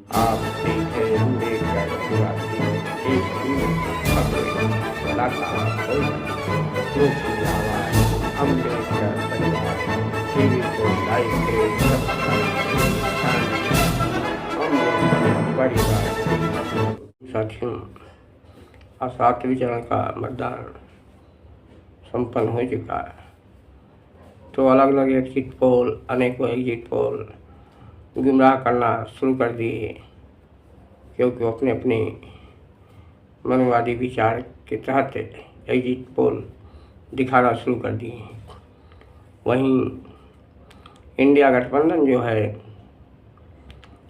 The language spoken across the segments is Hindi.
आप देखें देखकर गुजराती एक ही खबरें लगातार कोई ग्रुप की आवाज़ अम्बेडकर परिवार टीवी को लाइक करें सब्सक्राइब अम्बेडकर परिवार। साथियों, आज 7वें चरण का मतदान संपन्न हो चुका है। तो अलग अलग एग्जिट पोल, अनेकों एग्जिट पोल गुमराह करना शुरू कर दिए, क्योंकि अपने अपने मनवादी विचार के तहत एग्जिट पोल दिखाना शुरू कर दिए। वहीं इंडिया गठबंधन जो है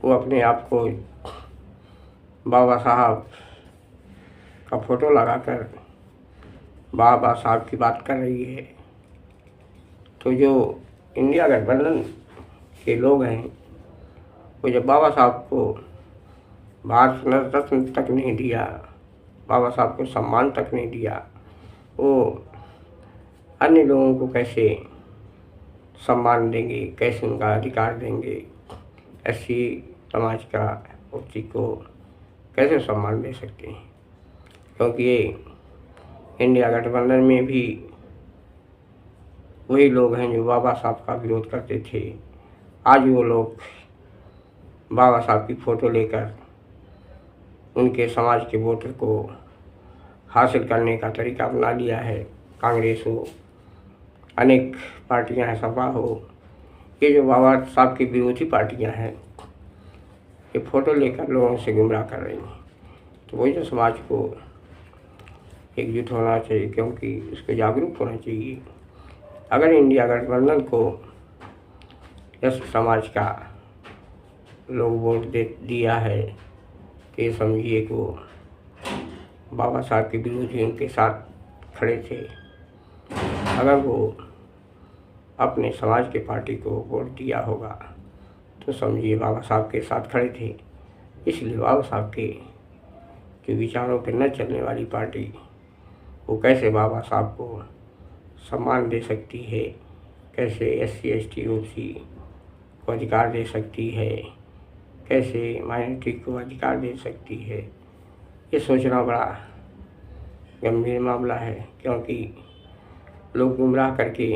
वो अपने आप को बाबा साहब का फोटो लगाकर बाबा साहब की बात कर रही है। तो जो इंडिया गठबंधन के लोग हैं वो जब बाबा साहब को भारत रत्न तक नहीं दिया, बाबा साहब को सम्मान तक नहीं दिया, वो अन्य लोगों को कैसे सम्मान देंगे, कैसे उनका अधिकार देंगे? एससी समाज का व्यक्ति को कैसे सम्मान दे सकते हैं? क्योंकि ये इंडिया गठबंधन में भी वही लोग हैं जो बाबा साहब का विरोध करते थे। आज वो लोग बाबा साहब की फ़ोटो लेकर उनके समाज के वोटर को हासिल करने का तरीका अपना लिया है। कांग्रेस हो, अनेक पार्टियां हैं, सपा हो, ये जो बाबा साहब की विरोधी पार्टियां हैं, ये फ़ोटो लेकर लोगों से गुमराह कर रही हैं। तो वही जो समाज को एकजुट होना चाहिए, क्योंकि इसको जागरूक होना चाहिए। अगर इंडिया गठबंधन को इस समाज का लोग वोट दिया है कि समझिए को बाबा साहब के विरोधी उनके साथ खड़े थे, अगर वो अपने समाज के पार्टी को वोट दिया होगा तो समझिए बाबा साहब के साथ खड़े थे। इसलिए बाबा साहब के जो विचारों पर न चलने वाली पार्टी वो कैसे बाबा साहब को सम्मान दे सकती है, कैसे एससी एसटी ओबीसी को अधिकार दे सकती है, कैसे माइनॉरिटी को अधिकार दे सकती है? ये सोचना बड़ा गंभीर मामला है, क्योंकि लोग गुमराह करके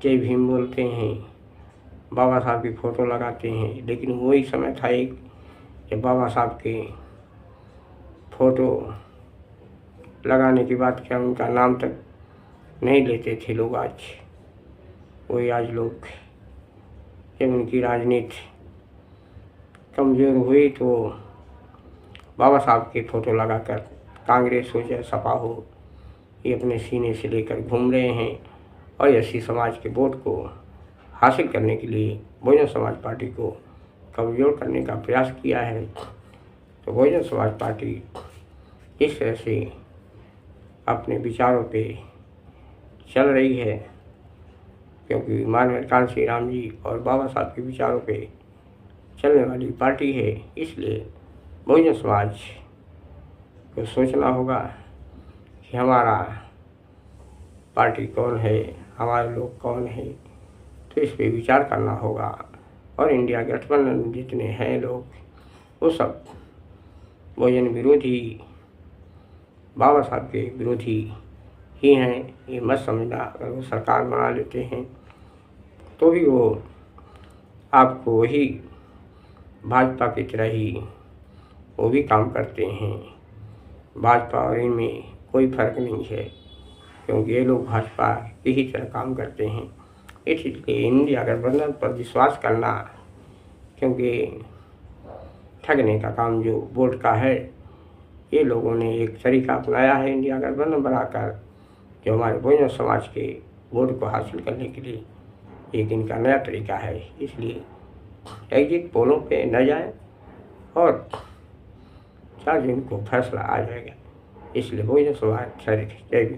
जय भीम बोलते हैं, बाबा साहब की फ़ोटो लगाते हैं, लेकिन वही समय था एक जब बाबा साहब के फ़ोटो लगाने की बात क्या उनका नाम तक नहीं लेते थे लोग। आज लोग जब उनकी राजनीति कमज़ोर हुई तो बाबा साहब की फ़ोटो लगाकर कांग्रेस हो चाहे सपा हो, ये अपने सीने से लेकर घूम रहे हैं और एससी समाज के वोट को हासिल करने के लिए बहुजन समाज पार्टी को कमज़ोर करने का प्रयास किया है। तो बहुजन समाज पार्टी इस तरह से अपने विचारों पे चल रही है, क्योंकि माननीय कांशी राम जी और बाबा साहब के विचारों पे चलने वाली पार्टी है। इसलिए बहुजन समाज को सोचना होगा कि हमारा पार्टी कौन है, हमारे लोग कौन है, तो इस पे विचार करना होगा। और इंडिया गठबंधन जितने हैं लोग वो सब बहुजन विरोधी, बाबा साहब के विरोधी ही हैं। ये मत समझना अगर वो सरकार बना लेते हैं तो भी वो आपको वही भाजपा की तरह ही वो भी काम करते हैं। भाजपा और इनमें कोई फर्क नहीं है, क्योंकि ये लोग भाजपा की ही तरह काम करते हैं। इसलिए इंडिया गठबंधन पर विश्वास करना, क्योंकि ठगने का काम जो वोट का है, ये लोगों ने एक तरीका अपनाया है इंडिया गठबंधन बनाकर, जो हमारे बहुजन समाज के वोट को हासिल करने के लिए एक इनका नया तरीका है। इसलिए एग्जिट पोलों पे न जाएं और 4 जून को फैसला आ जाएगा। इसलिए बहुजन समाज जय हिंद।